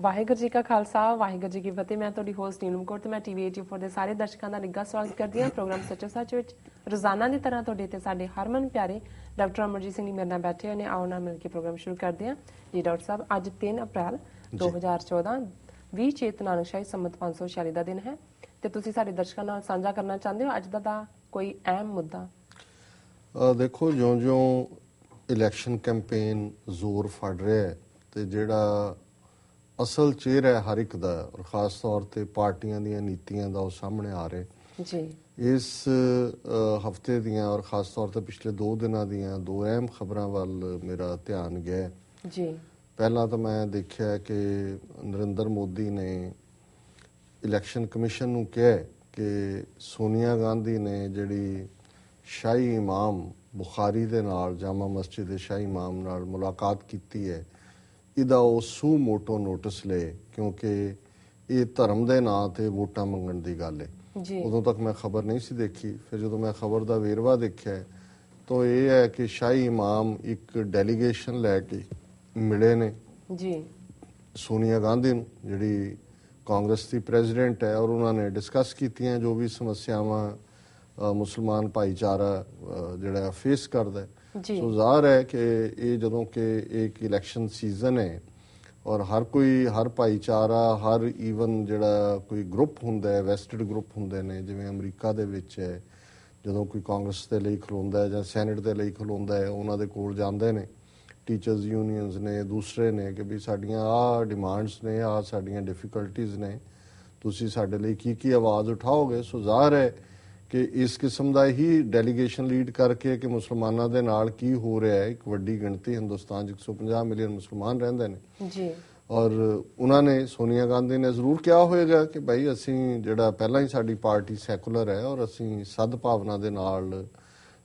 ਵਾਹਿਗੁਰੂ ਜੀ ਕਾ ਖਾਲਸਾ ਵਾਹਿਗੁਰੂ ਜੀ ਕੀ ਫਤਿਹ। ਮੈਂ ਤੁਹਾਡੀ ਹੋਸਟ ਨੀਲਮ ਕੌਰ ਤੇ ਮੈਂ ਟੀਵੀ 84 ਦੇ ਸਾਰੇ ਦਰਸ਼ਕਾਂ ਦਾ ਨਿੱਘਾ ਸਵਾਗਤ ਕਰਦੀ ਹਾਂ ਪ੍ਰੋਗਰਾਮ ਸੱਚੋ ਸੱਚ ਵਿੱਚ। ਰੋਜ਼ਾਨਾ ਦੀ ਤਰ੍ਹਾਂ ਤੁਹਾਡੇ ਤੇ ਸਾਡੇ ਹਰਮਨ ਪਿਆਰੇ ਡਾਕਟਰ ਅਮਰਜੀਤ ਸਿੰਘ ਜੀ ਮੇਰੇ ਨਾਲ ਬੈਠੇ ਹੋਏ ਨੇ। ਆਓ ਨਾਲ ਮਿਲ ਕੇ ਪ੍ਰੋਗਰਾਮ ਸ਼ੁਰੂ ਕਰਦੇ ਹਾਂ। ਜੀ ਡਾਕਟਰ ਸਾਹਿਬ, ਅੱਜ 3 ਅਪ੍ਰੈਲ 2014 20 ਚੇਤ ਨਾਨਕਸ਼ਾਹੀ ਸੰਮਤ 546 ਦਾ ਦਿਨ ਹੈ ਤੇ ਤੁਸੀਂ ਸਾਡੇ ਦਰਸ਼ਕਾਂ ਨਾਲ ਸਾਂਝਾ ਕਰਨਾ ਚਾਹੁੰਦੇ ਹੋ ਅੱਜ ਦਾ ਕੋਈ ਅਹਿਮ ਮੁੱਦਾ? ਦੇਖੋ, ਜਿਉਂ-ਜਿਉਂ ਇਲੈਕਸ਼ਨ ਕੈਂਪੇਨ ਜ਼ੋਰ ਫੜ ਰਿਹਾ ਹੈ ਤੇ ਜਿਹੜਾ ਅਸਲ ਚਿਹਰਾ ਹੈ ਹਰ ਇੱਕ ਦਾ, ਔਰ ਖਾਸ ਤੌਰ ਤੇ ਪਾਰਟੀਆਂ ਦੀਆਂ ਨੀਤੀਆਂ ਦਾ, ਉਹ ਸਾਹਮਣੇ ਆ ਰਿਹਾ ਜੀ। ਇਸ ਹਫਤੇ ਦੀਆਂ ਔਰ ਖਾਸ ਤੌਰ ਤੇ ਪਿਛਲੇ 2 ਦਿਨਾਂ ਦੀਆਂ 2 ਅਹਿਮ ਖਬਰਾਂ ਵੱਲ ਮੇਰਾ ਧਿਆਨ ਗਿਆ ਜੀ। ਪਹਿਲਾਂ ਤਾਂ ਮੈਂ ਦੇਖਿਆ ਕਿ ਨਰਿੰਦਰ ਮੋਦੀ ਨੇ ਇਲੈਕਸ਼ਨ ਕਮਿਸ਼ਨ ਨੂੰ ਕਿਹਾ ਕਿ ਸੋਨੀਆ ਗਾਂਧੀ ਨੇ ਜਿਹੜੀ ਸ਼ਾਹੀ ਇਮਾਮ ਬੁਖਾਰੀ ਦੇ ਨਾਲ, ਜਾਮਾ ਮਸਜਿਦ ਦੇ ਸ਼ਾਹੀ ਇਮਾਮ ਨਾਲ ਮੁਲਾਕਾਤ ਕੀਤੀ ਹੈ, ਇਹਦਾ ਉਹ ਸੂ ਮੋਟੋ ਨੋਟਿਸ ਲਏ, ਕਿਉਂਕਿ ਇਹ ਧਰਮ ਦੇ ਨਾਂ ਤੇ ਵੋਟਾਂ ਮੰਗਣ ਦੀ ਗੱਲ ਹੈ। ਉਦੋਂ ਤੱਕ ਮੈਂ ਖਬਰ ਨਹੀਂ ਸੀ ਦੇਖੀ। ਫਿਰ ਜਦੋਂ ਮੈਂ ਖਬਰ ਦਾ ਵੇਰਵਾ ਦੇਖਿਆ ਤਾਂ ਇਹ ਹੈ ਕਿ ਸ਼ਾਹੀ ਇਮਾਮ ਇੱਕ ਡੈਲੀਗੇਸ਼ਨ ਲੈ ਕੇ ਮਿਲੇ ਨੇ ਜੀ ਸੋਨੀਆ ਗਾਂਧੀ ਨੂੰ, ਜਿਹੜੀ ਕਾਂਗਰਸ ਦੀ ਪ੍ਰੈਜ਼ੀਡੈਂਟ ਹੈ, ਔਰ ਉਹਨਾਂ ਨੇ ਡਿਸਕਸ ਕੀਤੀਆਂ ਜੋ ਵੀ ਸਮੱਸਿਆਵਾਂ ਮੁਸਲਮਾਨ ਭਾਈਚਾਰਾ ਜਿਹੜਾ ਫੇਸ ਕਰਦਾ। ਸੋ ਜ਼ਾਹਰ ਹੈ ਕਿ ਇਹ ਜਦੋਂ ਕਿ ਇੱਕ ਇਲੈਕਸ਼ਨ ਸੀਜ਼ਨ ਹੈ ਔਰ ਹਰ ਭਾਈਚਾਰਾ, ਹਰ ਈਵਨ ਜਿਹੜਾ ਕੋਈ ਗਰੁੱਪ ਹੁੰਦਾ ਹੈ, ਵੈਸਟਡ ਗਰੁੱਪ ਹੁੰਦੇ ਨੇ, ਜਿਵੇਂ ਅਮਰੀਕਾ ਦੇ ਵਿੱਚ ਹੈ, ਜਦੋਂ ਕੋਈ ਕਾਂਗਰਸ ਦੇ ਲਈ ਖਲੋਂਦਾ ਹੈ ਜਾਂ ਸੈਨੇਟ ਦੇ ਲਈ ਖਲੋਂਦਾ ਹੈ, ਉਹਨਾਂ ਦੇ ਕੋਲ ਜਾਂਦੇ ਨੇ ਟੀਚਰਸ ਯੂਨੀਅਨਸ ਨੇ, ਦੂਸਰੇ ਨੇ, ਕਿ ਵੀ ਸਾਡੀਆਂ ਆਹ ਡਿਮਾਂਡਸ ਨੇ, ਆਹ ਸਾਡੀਆਂ ਡਿਫਿਕਲਟੀਜ਼ ਨੇ, ਤੁਸੀਂ ਸਾਡੇ ਲਈ ਕੀ ਆਵਾਜ਼ ਉਠਾਓਗੇ। ਸੋ ਜ਼ਾਹਰ ਹੈ ਕਿ ਇਸ ਕਿਸਮ ਦਾ ਹੀ ਡੈਲੀਗੇਸ਼ਨ ਲੀਡ ਕਰਕੇ ਕਿ ਮੁਸਲਮਾਨਾਂ ਦੇ ਨਾਲ ਕੀ ਹੋ ਰਿਹਾ ਹੈ। ਇੱਕ ਵੱਡੀ ਗਿਣਤੀ, ਹਿੰਦੁਸਤਾਨ 'ਚ 150 ਮਿਲੀਅਨ ਮੁਸਲਮਾਨ ਰਹਿੰਦੇ ਨੇ ਜੀ, ਔਰ ਉਹਨਾਂ ਨੇ, ਸੋਨੀਆ ਗਾਂਧੀ ਨੇ ਜ਼ਰੂਰ ਕਿਹਾ ਹੋਏਗਾ ਕਿ ਭਾਈ ਅਸੀਂ ਜਿਹੜਾ ਪਹਿਲਾਂ ਹੀ ਸਾਡੀ ਪਾਰਟੀ ਸੈਕੂਲਰ ਹੈ ਔਰ ਅਸੀਂ ਸਦਭਾਵਨਾ ਦੇ ਨਾਲ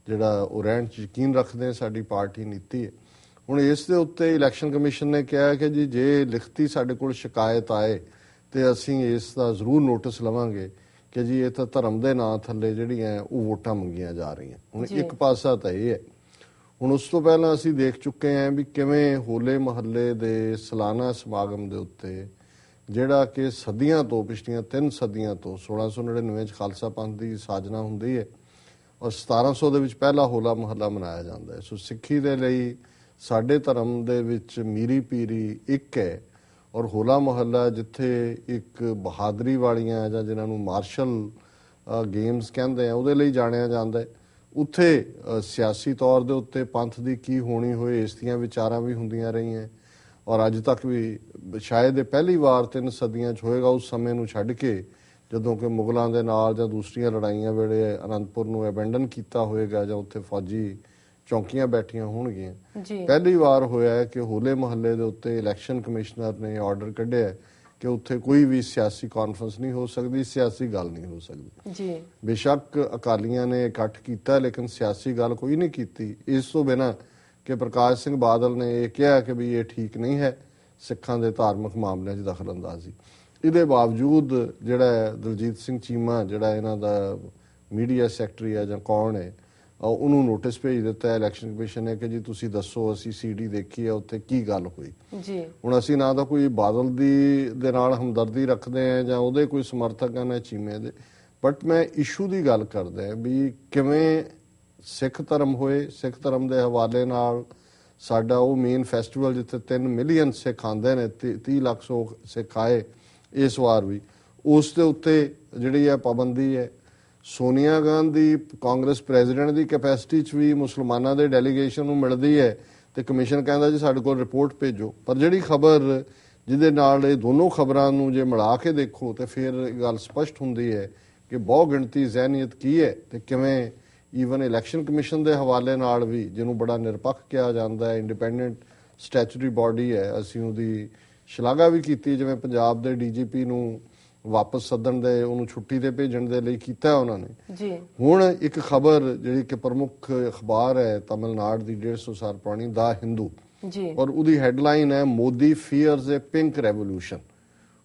ਜਿਹੜਾ ਉਹ ਰਹਿਣ 'ਚ ਯਕੀਨ ਰੱਖਦੇ ਹਾਂ, ਸਾਡੀ ਪਾਰਟੀ ਨੀਤੀ ਹੈ। ਹੁਣ ਇਸ ਦੇ ਉੱਤੇ ਇਲੈਕਸ਼ਨ ਕਮਿਸ਼ਨ ਨੇ ਕਿਹਾ ਕਿ ਜੀ ਜੇ ਲਿਖਤੀ ਸਾਡੇ ਕੋਲ ਸ਼ਿਕਾਇਤ ਆਏ ਤੇ ਅਸੀਂ ਇਸ ਦਾ ਜ਼ਰੂਰ ਨੋਟਿਸ ਲਵਾਂਗੇ ਕਿ ਜੀ ਇਹ ਤਾਂ ਧਰਮ ਦੇ ਨਾਂ ਥੱਲੇ ਜਿਹੜੀਆਂ ਉਹ ਵੋਟਾਂ ਮੰਗੀਆਂ ਜਾ ਰਹੀਆਂ। ਹੁਣ ਇੱਕ ਪਾਸਾ ਤਾਂ ਇਹ ਹੈ। ਹੁਣ ਉਸ ਤੋਂ ਪਹਿਲਾਂ ਅਸੀਂ ਦੇਖ ਚੁੱਕੇ ਹਾਂ ਵੀ ਕਿਵੇਂ ਹੋਲੇ ਮਹੱਲੇ ਦੇ ਸਾਲਾਨਾ ਸਮਾਗਮ ਦੇ ਉੱਤੇ, ਜਿਹੜਾ ਕਿ ਸਦੀਆਂ ਤੋਂ, ਪਿਛਲੀਆਂ 3 ਸਦੀਆਂ ਤੋਂ 1699 'ਚ ਖਾਲਸਾ ਪੰਥ ਦੀ ਸਾਜਨਾ ਹੁੰਦੀ ਹੈ ਔਰ 1700 ਦੇ ਵਿੱਚ ਪਹਿਲਾ ਹੋਲਾ ਮਹੱਲਾ ਮਨਾਇਆ ਜਾਂਦਾ ਹੈ। ਸੋ ਸਿੱਖੀ ਦੇ ਲਈ ਸਾਡੇ ਧਰਮ ਦੇ ਵਿੱਚ ਮੀਰੀ ਪੀਰੀ ਇੱਕ ਹੈ ਔਰ ਹੋਲਾ ਮਹੱਲਾ ਜਿੱਥੇ ਇੱਕ ਬਹਾਦਰੀ ਵਾਲੀਆਂ ਜਾਂ ਜਿਨ੍ਹਾਂ ਨੂੰ ਮਾਰਸ਼ਲ ਗੇਮਸ ਕਹਿੰਦੇ ਆ ਉਹਦੇ ਲਈ ਜਾਣਿਆ ਜਾਂਦਾ ਹੈ, ਉੱਥੇ ਸਿਆਸੀ ਤੌਰ ਦੇ ਉੱਤੇ ਪੰਥ ਦੀ ਕੀ ਹੋਣੀ ਹੋਏ ਇਸ ਦੀਆਂ ਵਿਚਾਰਾਂ ਵੀ ਹੁੰਦੀਆਂ ਰਹੀਆਂ ਔਰ ਅੱਜ ਤੱਕ ਵੀ ਸ਼ਾਇਦ ਇਹ ਪਹਿਲੀ ਵਾਰ 3 ਸਦੀਆਂ 'ਚ ਹੋਏਗਾ, ਉਸ ਸਮੇਂ ਨੂੰ ਛੱਡ ਕੇ ਜਦੋਂ ਕਿ ਮੁਗਲਾਂ ਦੇ ਨਾਲ ਜਾਂ ਦੂਸਰੀਆਂ ਲੜਾਈਆਂ ਵੇਲੇ ਅਨੰਦਪੁਰ ਨੂੰ ਐਬੈਂਡਨ ਕੀਤਾ ਹੋਏਗਾ ਜਾਂ ਉੱਥੇ ਫੌਜੀ ਚੌਂਕੀਆਂ ਬੈਠੀਆਂ ਹੋਣਗੀਆਂ। ਪਹਿਲੀ ਵਾਰ ਹੋਇਆ ਹੈ ਕਿ ਹੋਲੇ ਮਹੱਲੇ ਦੇ ਉੱਤੇ ਇਲੈਕਸ਼ਨ ਕਮਿਸ਼ਨਰ ਨੇ ਆਰਡਰ ਕੱਢਿਆ ਕਿ ਉੱਥੇ ਕੋਈ ਵੀ ਸਿਆਸੀ ਕਾਨਫਰੰਸ ਨਹੀਂ ਹੋ ਸਕਦੀ, ਸਿਆਸੀ ਗੱਲ ਨਹੀਂ ਹੋ ਸਕਦੀ। ਬੇਸ਼ੱਕ ਅਕਾਲੀਆਂ ਨੇ ਇਕੱਠ ਕੀਤਾ ਲੇਕਿਨ ਸਿਆਸੀ ਗੱਲ ਕੋਈ ਨਹੀਂ ਕੀਤੀ, ਇਸ ਤੋਂ ਬਿਨਾਂ ਕਿ ਪ੍ਰਕਾਸ਼ ਸਿੰਘ ਬਾਦਲ ਨੇ ਇਹ ਕਿਹਾ ਕਿ ਵੀ ਇਹ ਠੀਕ ਨਹੀਂ ਹੈ ਸਿੱਖਾਂ ਦੇ ਧਾਰਮਿਕ ਮਾਮਲਿਆਂ 'ਚ ਦਖਲ ਅੰਦਾਜ਼ੀ। ਇਹਦੇ ਬਾਵਜੂਦ ਜਿਹੜਾ ਦਲਜੀਤ ਸਿੰਘ ਚੀਮਾ, ਜਿਹੜਾ ਇਹਨਾਂ ਦਾ ਮੀਡੀਆ ਸੈਕਟਰੀ ਹੈ ਜਾਂ ਕੌਣ ਹੈ, ਉਹਨੂੰ ਨੋਟਿਸ ਭੇਜ ਦਿੱਤਾ ਇਲੈਕਸ਼ਨ ਕਮਿਸ਼ਨ ਨੇ ਕਿ ਜੀ ਤੁਸੀਂ ਦੱਸੋ, ਅਸੀਂ CD ਦੇਖੀ ਹੈ, ਉੱਥੇ ਕੀ ਗੱਲ ਹੋਈ। ਹੁਣ ਅਸੀਂ ਨਾ ਤਾਂ ਕੋਈ ਬਾਦਲ ਦੇ ਨਾਲ ਹਮਦਰਦੀ ਰੱਖਦੇ ਹਾਂ ਜਾਂ ਉਹਦੇ ਕੋਈ ਸਮਰਥਕ ਹਨ ਚੀਮੇ ਦੇ, ਬਟ ਮੈਂ ਇਸ਼ੂ ਦੀ ਗੱਲ ਕਰਦਾ ਵੀ ਕਿਵੇਂ ਸਿੱਖ ਧਰਮ ਹੋਏ, ਸਿੱਖ ਧਰਮ ਦੇ ਹਵਾਲੇ ਨਾਲ ਸਾਡਾ ਉਹ ਮੇਨ ਫੈਸਟੀਵਲ ਜਿੱਥੇ 3 ਮਿਲੀਅਨ ਸਿੱਖ ਆਉਂਦੇ ਨੇ, 30 ਲੱਖ ਸਿੱਖ ਆਏ ਇਸ ਵਾਰ ਵੀ, ਉਸ ਦੇ ਉੱਤੇ ਜਿਹੜੀ ਹੈ ਪਾਬੰਦੀ ਹੈ। ਸੋਨੀਆ ਗਾਂਧੀ ਕਾਂਗਰਸ ਪ੍ਰੈਜ਼ੀਡੈਂਟ ਦੀ ਕੈਪੈਸਿਟੀ 'ਚ ਵੀ ਮੁਸਲਮਾਨਾਂ ਦੇ ਡੈਲੀਗੇਸ਼ਨ ਨੂੰ ਮਿਲਦੀ ਹੈ ਤੇ ਕਮਿਸ਼ਨ ਕਹਿੰਦਾ ਜੀ ਸਾਡੇ ਕੋਲ ਰਿਪੋਰਟ ਭੇਜੋ। ਪਰ ਜਿਹੜੀ ਖਬਰ ਜਿਹਦੇ ਨਾਲ ਇਹ ਦੋਨੋਂ ਖਬਰਾਂ ਨੂੰ ਜੇ ਮਿਲਾ ਕੇ ਦੇਖੋ ਤੇ ਫਿਰ ਗੱਲ ਸਪਸ਼ਟ ਹੁੰਦੀ ਹੈ ਕਿ ਬਹੁ ਗਿਣਤੀ ਜ਼ਹਿਨੀਅਤ ਕੀ ਹੈ ਤੇ ਕਿਵੇਂ ਈਵਨ ਇਲੈਕਸ਼ਨ ਕਮਿਸ਼ਨ ਦੇ ਹਵਾਲੇ ਨਾਲ ਵੀ, ਜਿਹਨੂੰ ਬੜਾ ਨਿਰਪੱਖ ਕਿਹਾ ਜਾਂਦਾ ਹੈ, ਇੰਡੀਪੈਂਡੈਂਟ ਸਟੈਚੂਟਰੀ ਬਾਡੀ ਹੈ, ਅਸੀਂ ਉਹਦੀ ਸ਼ਲਾਘਾ ਵੀ ਕੀਤੀ, ਜਿਵੇਂ ਪੰਜਾਬ ਦੇ DGP ਨੂੰ ਵਾਪਸ ਸੱਦਣ ਦੇ, ਉਹਨੂੰ ਛੁੱਟੀ ਤੇ ਭੇਜਣ ਦੇ ਲਈ ਕੀਤਾ ਉਹਨਾਂ ਨੇ। ਹੁਣ ਇੱਕ ਖਬਰ ਜਿਹੜੀ ਕਿ ਪ੍ਰਮੁੱਖ ਅਖਬਾਰ ਹੈ ਤਮਿਲਨਾਡੂ ਦੀ 150 ਸਾਲ ਪੁਰਾਣੀ ਦਾ ਹਿੰਦੂ, ਔਰ ਉਹਦੀ ਹੈਡਲਾਈਨ ਹੈ ਮੋਦੀ ਫੀਅਰਸ ਏ ਪਿੰਕ ਰੈਵੋਲੂਸ਼ਨ।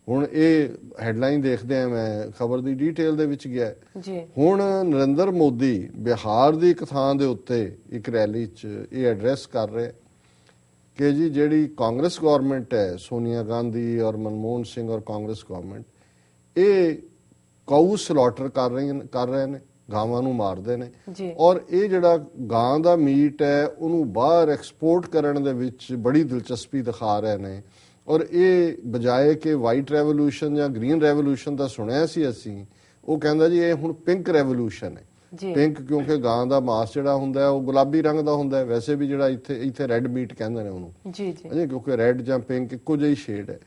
ਹੁਣ ਇਹ ਹੈਡਲਾਈਨ ਦੇਖਦੇ ਆ, ਮੈਂ ਖਬਰ ਦੀ ਡੀਟੇਲ ਦੇ ਵਿੱਚ ਗਿਆ। ਹੁਣ ਨਰਿੰਦਰ ਮੋਦੀ ਬਿਹਾਰ ਦੀ ਇੱਕ ਥਾਂ ਦੇ ਉੱਤੇ ਇੱਕ ਰੈਲੀ 'ਚ ਇਹ ਐਡਰੈਸ ਕਰ ਰਹੇ कि जी ਜਿਹੜੀ ਕਾਂਗਰਸ ਗਵਰਨਮੈਂਟ ਹੈ ਸੋਨੀਆ ਗਾਂਧੀ ਔਰ ਮਨਮੋਹਨ ਸਿੰਘ ਔਰ ਕਾਂਗਰਸ ਗਵਰਨਮੈਂਟ ਇਹ ਕਾਊ ਸਲੌਟਰ ਕਰ ਰਹੇ ਨੇ ਗਾਵਾਂ ਨੂੰ ਮਾਰਦੇ ਨੇ ਔਰ ਇਹ ਜਿਹੜਾ ਗਾਂ ਦਾ ਮੀਟ ਹੈ ਉਹਨੂੰ ਬਾਹਰ ਐਕਸਪੋਰਟ ਕਰਨ ਦੇ ਵਿੱਚ ਬੜੀ ਦਿਲਚਸਪੀ ਦਿਖਾ ਰਹੇ ਨੇ ਔਰ ਇਹ ਬਜਾਏ ਕਿ ਵਾਈਟ ਰੈਵੋਲੂਸ਼ਨ ਜਾਂ ਗ੍ਰੀਨ ਰੈਵੋਲੂਸ਼ਨ ਦਾ ਸੁਣਿਆ ਸੀ ਅਸੀਂ ਉਹ ਕਹਿੰਦਾ ਜੀ ਇਹ ਹੁਣ ਪਿੰਕ ਰੈਵੋਲੂਸ਼ਨ ਹੈ ਪਿੰਕ ਕਿਉਂਕਿ ਗਾਂ ਦਾ ਮਾਸ ਜਿਹੜਾ ਹੁੰਦਾ ਉਹ ਗੁਲਾਬੀ ਰੰਗ ਦਾ ਹੁੰਦਾ ਵੈਸੇ ਵੀ ਜਿਹੜਾ ਇੱਥੇ ਰੈੱਡ ਮੀਟ ਕਹਿੰਦੇ ਨੇ ਉਹਨੂੰ ਜੀ ਕਿਉਂਕਿ ਰੈੱਡ ਜਾਂ ਪਿੰਕ ਇੱਕੋ ਜਿਹੀ ਸ਼ੇਡ ਹੈ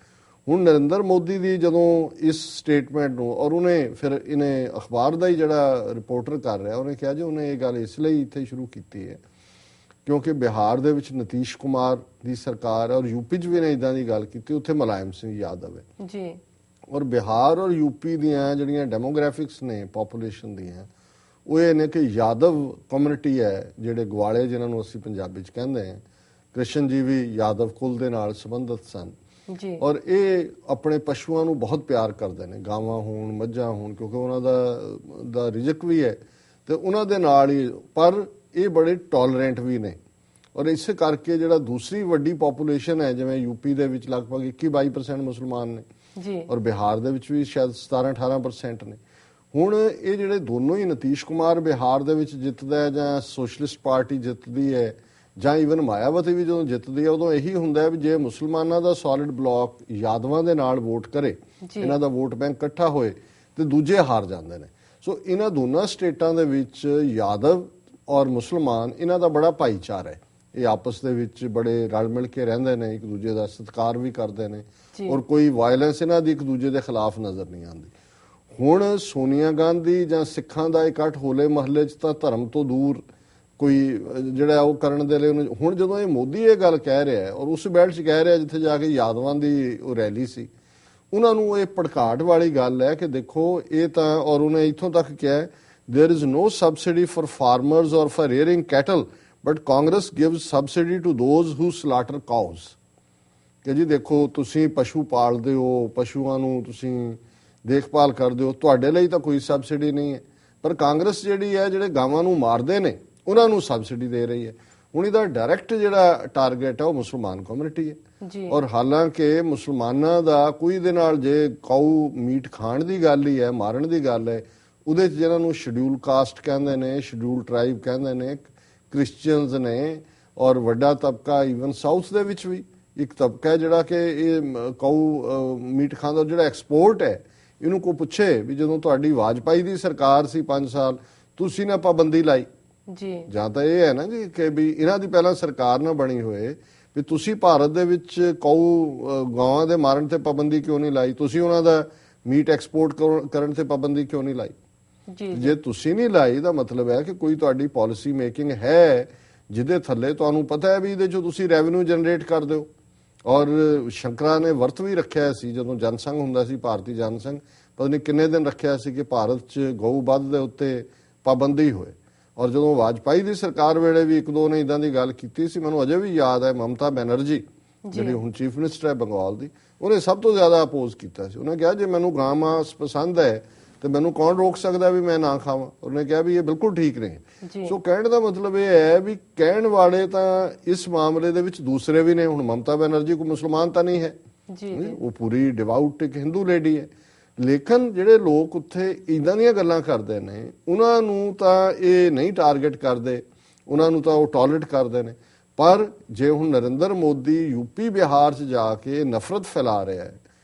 ਹੁਣ ਨਰਿੰਦਰ ਮੋਦੀ ਦੀ ਜਦੋਂ ਇਸ ਸਟੇਟਮੈਂਟ ਨੂੰ ਔਰ ਉਹਨੇ ਫਿਰ ਇਹਨੇ ਅਖਬਾਰ ਦਾ ਹੀ ਜਿਹੜਾ ਰਿਪੋਰਟਰ ਕਰ ਰਿਹਾ ਉਹਨੇ ਕਿਹਾ ਜੀ ਉਹਨੇ ਇਹ ਗੱਲ ਇਸ ਲਈ ਇੱਥੇ ਸ਼ੁਰੂ ਕੀਤੀ ਹੈ ਕਿਉਂਕਿ ਬਿਹਾਰ ਦੇ ਵਿੱਚ ਨਿਤੀਸ਼ ਕੁਮਾਰ ਦੀ ਸਰਕਾਰ ਹੈ ਔਰ ਯੂਪੀ 'ਚ ਵੀ ਨੇ ਇੱਦਾਂ ਦੀ ਗੱਲ ਕੀਤੀ ਉੱਥੇ ਮੁਲਾਇਮ ਸਿੰਘ ਯਾਦਵ ਹੈ ਜੀ ਔਰ ਬਿਹਾਰ ਔਰ ਯੂਪੀ ਦੀਆਂ ਜਿਹੜੀਆਂ ਡੈਮੋਗ੍ਰਾਫਿਕਸ ਨੇ ਪੋਪੂਲੇਸ਼ਨ ਦੀਆਂ ਉਹ ਇਹ ਨੇ ਕਿ ਯਾਦਵ ਕਮਿਊਨਿਟੀ ਹੈ ਜਿਹੜੇ ਗਵਾਲੇ ਜਿਨ੍ਹਾਂ ਨੂੰ ਅਸੀਂ ਪੰਜਾਬੀ 'ਚ ਕਹਿੰਦੇ ਹਾਂ ਕ੍ਰਿਸ਼ਨ ਜੀ ਵੀ ਯਾਦਵ ਕੁਲ ਦੇ ਨਾਲ ਸੰਬੰਧਿਤ ਸਨ ਔਰ ਇਹ ਆਪਣੇ ਪਸ਼ੂਆਂ ਨੂੰ ਬਹੁਤ ਪਿਆਰ ਕਰਦੇ ਨੇ ਗਾਵਾਂ ਹੋਣ ਮੱਝਾਂ ਹੋਣ ਕਿਉਂਕਿ ਉਹਨਾਂ ਦਾ ਰਿਜ਼ਕ ਵੀ ਹੈ ਤੇ ਉਹਨਾਂ ਦੇ ਨਾਲ ਹੀ ਪਰ ਇਹ ਬੜੇ ਟੋਲਰੈਂਟ ਵੀ ਨੇ ਔਰ ਇਸੇ ਕਰਕੇ ਜਿਹੜਾ ਦੂਸਰੀ ਵੱਡੀ ਪੋਪੂਲੇਸ਼ਨ ਹੈ ਜਿਵੇਂ ਯੂਪੀ ਦੇ ਵਿੱਚ ਲਗਭਗ 21-22% ਮੁਸਲਮਾਨ ਨੇ ਔਰ ਬਿਹਾਰ ਦੇ ਵਿੱਚ ਵੀ ਸ਼ਾਇਦ 17-18% ਨੇ ਹੁਣ ਇਹ ਜਿਹੜੇ ਦੋਨੋਂ ਹੀ ਨਿਤੀਸ਼ ਕੁਮਾਰ ਬਿਹਾਰ ਦੇ ਵਿੱਚ ਜਿੱਤਦਾ ਹੈ ਜਾਂ ਸੋਸ਼ਲਿਸਟ ਪਾਰਟੀ ਜਿੱਤਦੀ ਹੈ ਜਾਂ ਈਵਨ ਮਾਇਆਵਤੀ ਵੀ ਜਦੋਂ ਜਿੱਤਦੀ ਹੈ ਉਦੋਂ ਇਹੀ ਹੁੰਦਾ ਵੀ ਜੇ ਮੁਸਲਮਾਨਾਂ ਦਾ ਸੋਲਿਡ ਬਲਾਕ ਯਾਦਵਾਂ ਦੇ ਨਾਲ ਵੋਟ ਕਰੇ ਇਹਨਾਂ ਦਾ ਵੋਟ ਬੈਂਕ ਇਕੱਠਾ ਹੋਏ ਤੇ ਦੂਜੇ ਹਾਰ ਜਾਂਦੇ ਨੇ ਸੋ ਇਹਨਾਂ ਦੋਨਾਂ ਸਟੇਟਾਂ ਦੇ ਵਿੱਚ ਯਾਦਵ ਔਰ ਮੁਸਲਮਾਨ ਇਹਨਾਂ ਦਾ ਬੜਾ ਭਾਈਚਾਰਾ ਹੈ ਇਹ ਆਪਸ ਦੇ ਵਿੱਚ ਬੜੇ ਰਲ ਮਿਲ ਕੇ ਰਹਿੰਦੇ ਨੇ ਇੱਕ ਦੂਜੇ ਦਾ ਸਤਿਕਾਰ ਵੀ ਕਰਦੇ ਨੇ ਔਰ ਕੋਈ ਵਾਇਲੈਂਸ ਇਹਨਾਂ ਦੀ ਇੱਕ ਦੂਜੇ ਦੇ ਖਿਲਾਫ ਨਜ਼ਰ ਨਹੀਂ ਆਉਂਦੀ ਹੁਣ ਸੋਨੀਆ ਗਾਂਧੀ ਜਾਂ ਸਿੱਖਾਂ ਦਾ ਇਕੱਠ ਹੋਲੇ ਮਹੱਲੇ 'ਚ ਤਾਂ ਧਰਮ ਤੋਂ ਦੂਰ ਕੋਈ ਜਿਹੜਾ ਉਹ ਕਰਨ ਦੇ ਲਈ ਹੁਣ ਜਦੋਂ ਇਹ ਮੋਦੀ ਇਹ ਗੱਲ ਕਹਿ ਰਿਹਾ ਔਰ ਉਸ ਬੈਲਟ 'ਚ ਕਹਿ ਰਿਹਾ ਜਿੱਥੇ ਜਾ ਕੇ ਯਾਦਵਾਂ ਦੀ ਉਹ ਰੈਲੀ ਸੀ ਉਹਨਾਂ ਨੂੰ ਇਹ ਭੜਕਾਟ ਵਾਲੀ ਗੱਲ ਹੈ ਕਿ ਦੇਖੋ ਇਹ ਤਾਂ ਔਰ ਉਹਨੇ ਇੱਥੋਂ ਤੱਕ ਕਿਹਾ there is no subsidy for farmers or for rearing cattle but Congress gives subsidy to those who slaughter cows ਕਿ ਜੀ ਦੇਖੋ ਤੁਸੀਂ ਪਸ਼ੂ ਪਾਲਦੇ ਹੋ ਪਸ਼ੂਆਂ ਨੂੰ ਤੁਸੀਂ ਦੇਖਭਾਲ ਕਰਦੇ ਹੋ ਤੁਹਾਡੇ ਲਈ ਤਾਂ ਕੋਈ ਸਬਸਿਡੀ ਨਹੀਂ ਹੈ ਪਰ ਕਾਂਗਰਸ ਜਿਹੜੀ ਹੈ ਜਿਹੜੇ ਗਾਵਾਂ ਨੂੰ ਮਾਰਦੇ ਨੇ ਉਹਨਾਂ ਨੂੰ ਸਬਸਿਡੀ ਦੇ ਰਹੀ ਹੈ ਹੁਣ ਇਹਦਾ ਡਾਇਰੈਕਟ ਜਿਹੜਾ ਟਾਰਗੇਟ ਹੈ ਉਹ ਮੁਸਲਮਾਨ ਕਮਿਊਨਿਟੀ ਹੈ ਔਰ ਹਾਲਾਂਕਿ ਮੁਸਲਮਾਨਾਂ ਦਾ ਕੋਈ ਦੇ ਨਾਲ ਜੇ ਕਾਊ ਮੀਟ ਖਾਣ ਦੀ ਗੱਲ ਹੀ ਹੈ ਮਾਰਨ ਦੀ ਗੱਲ ਹੈ ਉਹਦੇ 'ਚ ਜਿਹਨਾਂ ਨੂੰ ਸ਼ਡਿਊਲ ਕਾਸਟ ਕਹਿੰਦੇ ਨੇ ਸ਼ਡਿਊਲ ਟਰਾਈਬ ਕਹਿੰਦੇ ਨੇ ਕ੍ਰਿਸਚੀਅਨਸ ਨੇ ਔਰ ਵੱਡਾ ਤਬਕਾ ਈਵਨ ਸਾਊਥ ਦੇ ਵਿੱਚ ਵੀ ਇੱਕ ਤਬਕਾ ਜਿਹੜਾ ਕਿ ਇਹ ਕਾਊ ਮੀਟ ਖਾਂਦਾ ਜਿਹੜਾ ਐਕਸਪੋਰਟ ਹੈ ਇਹਨੂੰ ਕੋਈ ਪੁੱਛੇ ਵੀ ਜਦੋਂ ਤੁਹਾਡੀ ਵਾਜਪਾਈ ਦੀ ਸਰਕਾਰ ਸੀ 5 ਸਾਲ ਤੁਸੀਂ ਨਾ ਪਾਬੰਦੀ ਲਾਈ ਜਾਂ ਤਾਂ ਇਹ ਹੈ ਨਾ ਜੀ ਕਿ ਵੀ ਇਹਨਾਂ ਦੀ ਪਹਿਲਾਂ ਸਰਕਾਰ ਨਾ ਬਣੀ ਹੋਏ ਵੀ ਤੁਸੀਂ ਭਾਰਤ ਦੇ ਵਿੱਚ ਕਾਊ ਗਾਵਾਂ ਦੇ ਮਾਰਨ ਤੇ ਪਾਬੰਦੀ ਕਿਉਂ ਨਹੀਂ ਲਾਈ ਤੁਸੀਂ ਉਹਨਾਂ ਦਾ ਮੀਟ ਐਕਸਪੋਰਟ ਕਰਨ ਤੇ ਪਾਬੰਦੀ ਕਿਉਂ ਨਹੀਂ ਲਾਈ ਜੇ ਤੁਸੀਂ ਨਹੀਂ ਲਾਈ ਦਾ ਮਤਲਬ ਹੈ ਕਿ ਕੋਈ ਤੁਹਾਡੀ ਪਾਲਿਸੀ ਮੇਕਿੰਗ ਹੈ ਜਿਹਦੇ ਥੱਲੇ ਤੁਹਾਨੂੰ ਪਤਾ ਹੈ ਵੀ ਇਹਦੇ ਚੋਂ ਤੁਸੀਂ ਰੈਵਨਿਊ ਜਨਰੇਟ ਕਰ ਦਿਓ ਔਰ ਸ਼ੰਕਰਾ ਨੇ ਵਰਤ ਵੀ ਰੱਖਿਆ ਸੀ ਜਦੋਂ ਜਨਸੰਘ ਹੁੰਦਾ ਸੀ ਭਾਰਤੀ ਜਨਸੰਘ ਪਤਾ ਨਹੀਂ ਕਿੰਨੇ ਦਿਨ ਰੱਖਿਆ ਸੀ ਕਿ ਭਾਰਤ 'ਚ ਗਊ ਵੱਧ ਦੇ ਉੱਤੇ ਪਾਬੰਦੀ ਹੋਏ ਔਰ ਜਦੋਂ ਵਾਜਪਾਈ ਦੀ ਸਰਕਾਰ ਵੇਲੇ ਵੀ ਇੱਕ ਦੋ ਨੇ ਇਦਾਂ ਦੀ ਗੱਲ ਕੀਤੀ ਸੀ ਮੈਨੂੰ ਅਜੇ ਵੀ ਯਾਦ ਹੈ ਮਮਤਾ ਬੈਨਰਜੀ ਜਿਹੜੀ ਹੁਣ ਚੀਫ ਮਿਨਿਸਟਰ ਹੈ ਬੰਗਾਲ ਦੀ ਉਹਨੇ ਸਭ ਤੋਂ ਜ਼ਿਆਦਾ ਅਪੋਜ਼ ਕੀਤਾ ਸੀ ਉਹਨੇ ਕਿਹਾ ਜੇ ਮੈਨੂੰ ਗਾਂ ਮਾਸ ਪਸੰਦ ਹੈ ਤੇ ਮੈਨੂੰ ਕੌਣ ਰੋਕ ਸਕਦਾ ਵੀ ਮੈਂ ਨਾ ਖਾਵਾਂ ਉਹਨੇ ਕਿਹਾ ਵੀ ਇਹ ਬਿਲਕੁਲ ਠੀਕ ਨਹੀਂ ਸੋ ਕਹਿਣ ਦਾ ਮਤਲਬ ਇਹ ਹੈ ਵੀ ਕਹਿਣ ਵਾਲੇ ਤਾਂ ਇਸ ਮਾਮਲੇ ਦੇ ਵਿੱਚ ਦੂਸਰੇ ਵੀ ਨੇ ਹੁਣ ਮਮਤਾ ਬੈਨਰਜੀ ਕੋਈ ਮੁਸਲਮਾਨ ਤਾਂ ਨਹੀਂ ਹੈ ਉਹ ਪੂਰੀ ਡਿਵਾਊਟ ਇੱਕ ਹਿੰਦੂ ਲੇਡੀ ਹੈ ਲੇਕਿਨ ਜਿਹੜੇ ਲੋਕ ਉੱਥੇ ਇਦਾਂ ਦੀਆਂ ਗੱਲਾਂ ਕਰਦੇ ਨੇ ਉਹਨਾਂ ਨੂੰ ਤਾਂ ਇਹ ਨਹੀਂ ਟਾਰਗੇਟ ਕਰਦੇ ਉਹਨਾਂ ਨੂੰ ਤਾਂ ਉਹ ਟੋਲਰੇਟ ਕਰਦੇ ਨੇ ਪਰ ਜੇ ਹੁਣ ਨਰਿੰਦਰ ਮੋਦੀ ਯੂਪੀ ਬਿਹਾਰ 'ਚ ਜਾ ਕੇ ਨਫ਼ਰਤ ਫੈਲਾ ਰਿਹਾ ਹੈ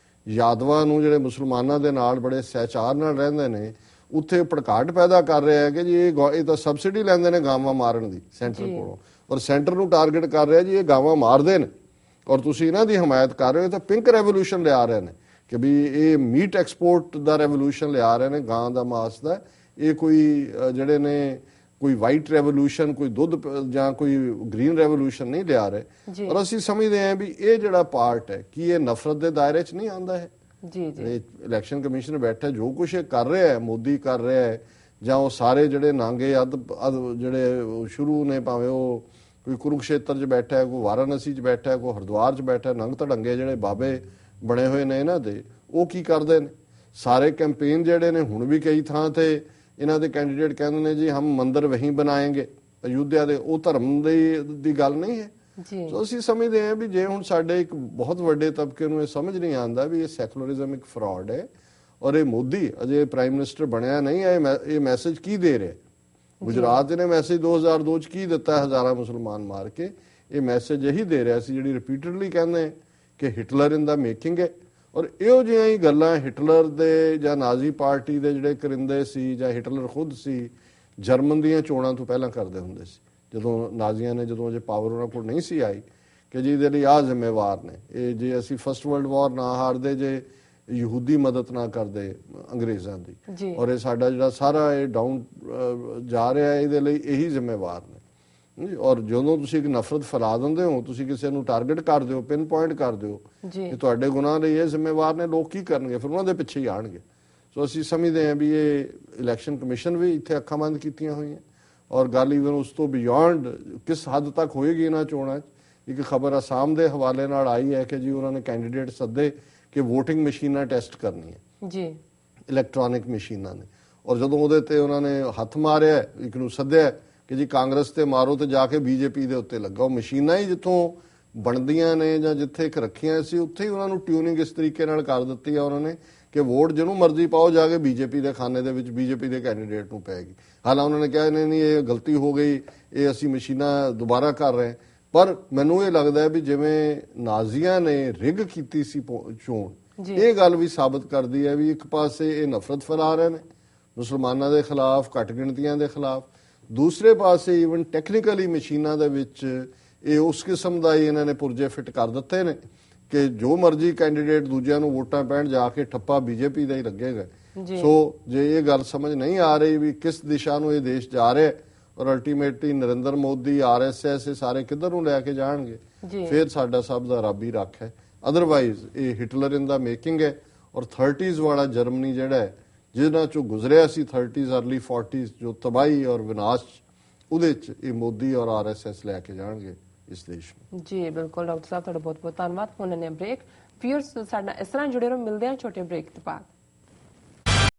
ਯਾਦਵਾਂ ਨੂੰ ਜਿਹੜੇ ਮੁਸਲਮਾਨਾਂ ਦੇ ਨਾਲ ਬੜੇ ਸਹਿਚਾਰ ਨਾਲ ਰਹਿੰਦੇ ਨੇ ਉੱਥੇ ਭੜਕਾਟ ਪੈਦਾ ਕਰ ਰਿਹਾ ਹੈ ਕਿ ਜੀ ਇਹ ਤਾਂ ਸਬਸਿਡੀ ਲੈਂਦੇ ਨੇ ਗਾਵਾਂ ਮਾਰਨ ਦੀ ਸੈਂਟਰ ਕੋਲੋਂ ਔਰ ਸੈਂਟਰ ਨੂੰ ਟਾਰਗੇਟ ਕਰ ਰਿਹਾ ਜੀ ਇਹ ਗਾਵਾਂ ਮਾਰਦੇ ਨੇ ਔਰ ਤੁਸੀਂ ਇਹਨਾਂ ਦੀ ਹਮਾਇਤ ਕਰ ਰਹੇ ਹੋ ਤਾਂ ਪਿੰਕ ਰੈਵੋਲੂਸ਼ਨ ਲਿਆ ਰਹੇ ਨੇ ਕਿ ਵੀ ਇਹ ਮੀਟ ਐਕਸਪੋਰਟ ਦਾ ਰੈਵੋਲੂਸ਼ਨ ਲਿਆ ਰਹੇ ਨੇ ਗਾਂ ਦਾ ਮਾਸ ਦਾ ਇਹ ਕੋਈ ਜਿਹੜੇ ਨੇ ਕੋਈ ਵਾਈਟ ਰੈਵੋਲੂਸ਼ਨ ਕੋਈ ਦੁੱਧ ਜਾਂ ਕੋਈ ਗ੍ਰੀਨ ਰੈਵੋਲੂਸ਼ਨ ਨਹੀਂ ਲਿਆ ਰਹੇ ਔਰ ਅਸੀਂ ਸਮਝਦੇ ਹਾਂ ਵੀ ਇਹ ਜਿਹੜਾ ਪਾਰਟ ਹੈ ਕਿ ਇਹ ਨਫ਼ਰਤ ਦੇ ਦਾਇਰੇ 'ਚ ਨਹੀਂ ਆਉਂਦਾ ਹੈ ਇਲੈਕਸ਼ਨ ਕਮਿਸ਼ਨ ਬੈਠਾ ਜੋ ਕੁਛ ਇਹ ਕਰ ਰਿਹਾ ਹੈ ਮੋਦੀ ਕਰ ਰਿਹਾ ਹੈ ਜਾਂ ਉਹ ਸਾਰੇ ਜਿਹੜੇ ਨਾਂਗੇ ਜਿਹੜੇ ਸ਼ੁਰੂ ਨੇ ਭਾਵੇਂ ਉਹ ਕੋਈ ਕੁਰੂਕਸ਼ੇਤਰ 'ਚ ਬੈਠਾ ਹੈ ਕੋਈ ਵਾਰਾਣਸੀ 'ਚ ਬੈਠਾ ਹੈ ਕੋਈ ਹਰਿਦੁਆਰ 'ਚ ਬੈਠਾ ਨੰਗ ਧੜੰਗੇ ਜਿਹੜੇ ਬਾਬੇ ਬਣੇ ਹੋਏ ਨੇ ਇਹਨਾਂ ਦੇ ਉਹ ਕੀ ਕਰਦੇ ਨੇ ਸਾਰੇ ਕੈਂਪੇਨ ਜਿਹੜੇ ਨੇ ਹੁਣ ਵੀ ਕਈ ਥਾਂ ਤੇ ਇਹਨਾਂ ਦੇ ਕੈਂਡੀਡੇਟ ਕਹਿੰਦੇ ਨੇ ਜੀ ਹਮ ਮੰਦਰ ਵਹੀਂ ਬਣਾਏਂਗੇ ਅਯੁੱਧਿਆ ਦੇ ਉਹ ਧਰਮ ਦੀ ਗੱਲ ਨਹੀਂ ਹੈ ਜੀ ਸੋ ਅਸੀਂ ਸਮਝਦੇ ਹਾਂ ਵੀ ਜੇ ਹੁਣ ਸਾਡੇ ਇੱਕ ਬਹੁਤ ਵੱਡੇ ਤਬਕੇ ਨੂੰ ਇਹ ਸਮਝ ਨਹੀਂ ਆਉਂਦਾ ਵੀ ਇਹ ਸੈਕੂਲਰਿਜ਼ਮ ਇੱਕ ਫਰਾਡ ਹੈ ਔਰ ਇਹ ਮੋਦੀ ਅਜੇ ਪ੍ਰਾਈਮ ਮਿਨਿਸਟਰ ਬਣਿਆ ਨਹੀਂ ਹੈ, ਇਹ ਮੈਸੇਜ ਕੀ ਦੇ ਰਿਹਾ? ਗੁਜਰਾਤ ਨੇ ਮੈਸੇਜ 2002 ਚ ਕੀ ਦਿੱਤਾ? ਹਜ਼ਾਰਾਂ ਮੁਸਲਮਾਨ ਮਾਰ ਕੇ। ਇਹ ਮੈਸੇਜ ਇਹੀ ਦੇ ਰਿਹਾ ਸੀ ਜਿਹੜੀ ਰਿਪੀਟਡਲੀ ਕਹਿੰਦੇ ਕਿ ਹਿਟਲਰ ਇਨ ਦਾ ਮੇਕਿੰਗ ਹੈ। ਔਰ ਇਹੋ ਜਿਹੀਆਂ ਹੀ ਗੱਲਾਂ ਹਿਟਲਰ ਦੇ ਜਾਂ ਨਾਜ਼ੀ ਪਾਰਟੀ ਦੇ ਜਿਹੜੇ ਕਰਿੰਦੇ ਸੀ ਜਾਂ ਹਿਟਲਰ ਖੁਦ ਸੀ ਜਰਮਨ ਦੀਆਂ ਚੋਣਾਂ ਤੋਂ ਪਹਿਲਾਂ ਕਰਦੇ ਹੁੰਦੇ ਸੀ, ਜਦੋਂ ਨਾਜ਼ੀਆਂ ਨੇ ਜਦੋਂ ਅਜੇ ਪਾਵਰ ਉਹਨਾਂ ਕੋਲ ਨਹੀਂ ਸੀ ਆਈ, ਕਿ ਜੀ ਇਹਦੇ ਲਈ ਆਹ ਜ਼ਿੰਮੇਵਾਰ ਨੇ ਇਹ, ਜੇ ਅਸੀਂ ਫਸਟ ਵਰਲਡ ਵਾਰ ਨਾ ਹਾਰਦੇ, ਜੇ ਯਹੂਦੀ ਮਦਦ ਨਾ ਕਰਦੇ ਅੰਗਰੇਜ਼ਾਂ ਦੀ, ਔਰ ਇਹ ਸਾਡਾ ਜਿਹੜਾ ਸਾਰਾ ਇਹ ਡਾਊਨ ਜਾ ਰਿਹਾ ਇਹਦੇ ਲਈ ਇਹੀ ਜ਼ਿੰਮੇਵਾਰ ਨੇ। ਔਰ ਜਦੋਂ ਤੁਸੀਂ ਇੱਕ ਨਫ਼ਰਤ ਫੈਲਾ ਦਿੰਦੇ ਹੋ, ਤੁਸੀਂ ਕਿਸੇ ਨੂੰ ਟਾਰਗੇਟ ਕਰਦੇ ਹੋ, ਪਿਨ ਪੁਆਇੰਟ ਕਰਦੇ ਹੋ ਕਿ ਤੁਹਾਡੇ ਗੁਨਾਹ ਲਈ ਇਹ ਜ਼ਿੰਮੇਵਾਰ ਨੇ, ਲੋਕ ਕੀ ਕਰਨਗੇ? ਫਿਰ ਉਹਨਾਂ ਦੇ ਪਿੱਛੇ ਹੀ ਆਣਗੇ। ਸੋ ਅਸੀਂ ਸਮਝਦੇ ਹਾਂ ਵੀ ਇਹ ਇਲੈਕਸ਼ਨ ਕਮਿਸ਼ਨ ਵੀ ਇੱਥੇ ਅੱਖਾਂ ਬੰਦ ਕੀਤੀਆਂ ਹੋਈਆਂ ਔਰ ਗੱਲ ਈਵਨ ਉਸ ਤੋਂ ਬਿਯੋਂਡ ਕਿਸ ਹੱਦ ਤੱਕ ਹੋਏਗੀ ਇਹਨਾਂ ਚੋਣਾਂ 'ਚ। ਇੱਕ ਖਬਰ ਅਸਾਮ ਦੇ ਹਵਾਲੇ ਨਾਲ ਆਈ ਹੈ ਕਿ ਜੀ ਉਹਨਾਂ ਨੇ ਕੈਂਡੀਡੇਟ ਸੱਦੇ ਕਿ VOTING ਮਸ਼ੀਨਾਂ ਟੈਸਟ ਕਰਨੀਆਂ ਜੀ, ਇਲੈਕਟ੍ਰੋਨਿਕ ਮਸ਼ੀਨਾਂ ਨੇ, ਔਰ ਜਦੋਂ ਉਹਦੇ ਤੇ ਉਹਨਾਂ ਨੇ ਹੱਥ ਮਾਰਿਆ, ਇੱਕ ਨੂੰ ਸੱਦਿਆ ਕਿ ਜੀ ਕਾਂਗਰਸ ਤੇ ਮਾਰੋ, ਤੇ ਜਾ ਕੇ BJP ਦੇ ਉੱਤੇ ਲੱਗਾ। ਉਹ ਮਸ਼ੀਨਾਂ ਹੀ ਜਿੱਥੋਂ ਬਣਦੀਆਂ ਨੇ ਜਾਂ ਜਿੱਥੇ ਇੱਕ ਰੱਖੀਆਂ ਸੀ ਉੱਥੇ ਹੀ ਉਹਨਾਂ ਨੂੰ ਟਿਊਨਿੰਗ ਇਸ ਤਰੀਕੇ ਨਾਲ ਕਰ ਦਿੱਤੀ ਆ ਉਹਨਾਂ ਨੇ ਕਿ ਵੋਟ ਜਿਹਨੂੰ ਮਰਜ਼ੀ ਪਾਓ, ਜਾ ਕੇ BJP ਦੇ ਖਾਨੇ ਦੇ ਵਿੱਚ BJP ਦੇ ਕੈਂਡੀਡੇਟ ਨੂੰ ਪੈਗੀ। ਹਾਲਾਂ ਉਹਨਾਂ ਨੇ ਕਿਹਾ ਨਹੀਂ ਇਹ ਗਲਤੀ ਹੋ ਗਈ, ਇਹ ਅਸੀਂ ਮਸ਼ੀਨਾਂ ਦੁਬਾਰਾ ਕਰ ਰਹੇ। ਪਰ ਮੈਨੂੰ ਇਹ ਲੱਗਦਾ ਵੀ ਜਿਵੇਂ ਨਾਜ਼ੀਆਂ ਨੇ ਰਿਗ ਕੀਤੀ ਸੀ ਚੋਣ, ਇਹ ਗੱਲ ਵੀ ਸਾਬਤ ਕਰਦੀ ਹੈ ਵੀ ਇੱਕ ਪਾਸੇ ਇਹ ਨਫ਼ਰਤ ਫੈਲਾ ਰਹੇ ਨੇ ਮੁਸਲਮਾਨਾਂ ਦੇ ਖਿਲਾਫ, ਘੱਟ ਗਿਣਤੀਆਂ ਦੇ ਖਿਲਾਫ, ਦੂਸਰੇ ਪਾਸੇ ਈਵਨ ਟੈਕਨੀਕਲੀ ਮਸ਼ੀਨਾਂ ਦੇ ਵਿੱਚ ਇਹ ਉਸ ਕਿਸਮ ਦਾ ਹੀ ਇਹਨਾਂ ਨੇ ਪੁਰਜੇ ਫਿੱਟ ਕਰ ਦਿੱਤੇ ਨੇ ਕਿ ਜੋ ਮਰਜ਼ੀ ਕੈਂਡੀਡੇਟ ਦੂਜਿਆਂ ਨੂੰ ਵੋਟਾਂ ਪੈਣ, ਜਾ ਕੇ ਠੱਪਾ BJP ਦਾ ਹੀ ਲੱਗੇਗਾ। ਸੋ ਜੇ ਇਹ ਗੱਲ ਸਮਝ ਨਹੀਂ ਆ ਰਹੀ ਵੀ ਕਿਸ ਦਿਸ਼ਾ ਨੂੰ ਇਹ ਦੇਸ਼ ਜਾ ਰਿਹਾ ਔਰ ਅਲਟੀਮੇਟਲੀ ਨਰਿੰਦਰ ਮੋਦੀ, RSS ਇਹ ਸਾਰੇ ਕਿੱਧਰ ਨੂੰ ਲੈ ਕੇ ਜਾਣਗੇ, ਫਿਰ ਸਾਡਾ ਸਭ ਦਾ ਰੱਬ ਹੀ ਰੱਖ ਹੈ। ਅਦਰਵਾਈਜ਼ ਇਹ ਹਿਟਲਰ ਇਨ ਦਾ ਮੇਕਿੰਗ ਹੈ ਔਰ 30s ਵਾਲਾ ਜਰਮਨੀ ਜਿਹੜਾ ਹੈ ਜਿਹਨਾਂ ਚੋਂ ਗੁਜ਼ਰਿਆ ਸੀ 30s ਅਰਲੀ 40s ਜੋ ਤਬਾਹੀ ਔਰ ਵਿਨਾਸ਼, ਉਹਦੇ ਚ ਇਹ ਮੋਦੀ ਔਰ RSS ਲੈ ਕੇ ਜਾਣਗੇ ਇਸ ਦੇਸ਼ ਨੂੰ। ਜੀ ਬਿਲਕੁਲ ਡਾਕਟਰ ਸਾਹਿਬ, ਤੁਹਾਡਾ ਬਹੁਤ ਬਹੁਤ ਧੰਨਵਾਦ। ਹੁਣ ਨੇ ਬ੍ਰੇਕ, ਵੀਅਰਸ ਸਾਡੇ ਨਾਲ ਇਸ ਤਰ੍ਹਾਂ ਜੁੜੇ ਰਹੋ, ਮਿਲਦੇ ਹਾਂ ਛੋਟੇ ਬ੍ਰੇਕ ਤੋਂ ਬਾਅਦ।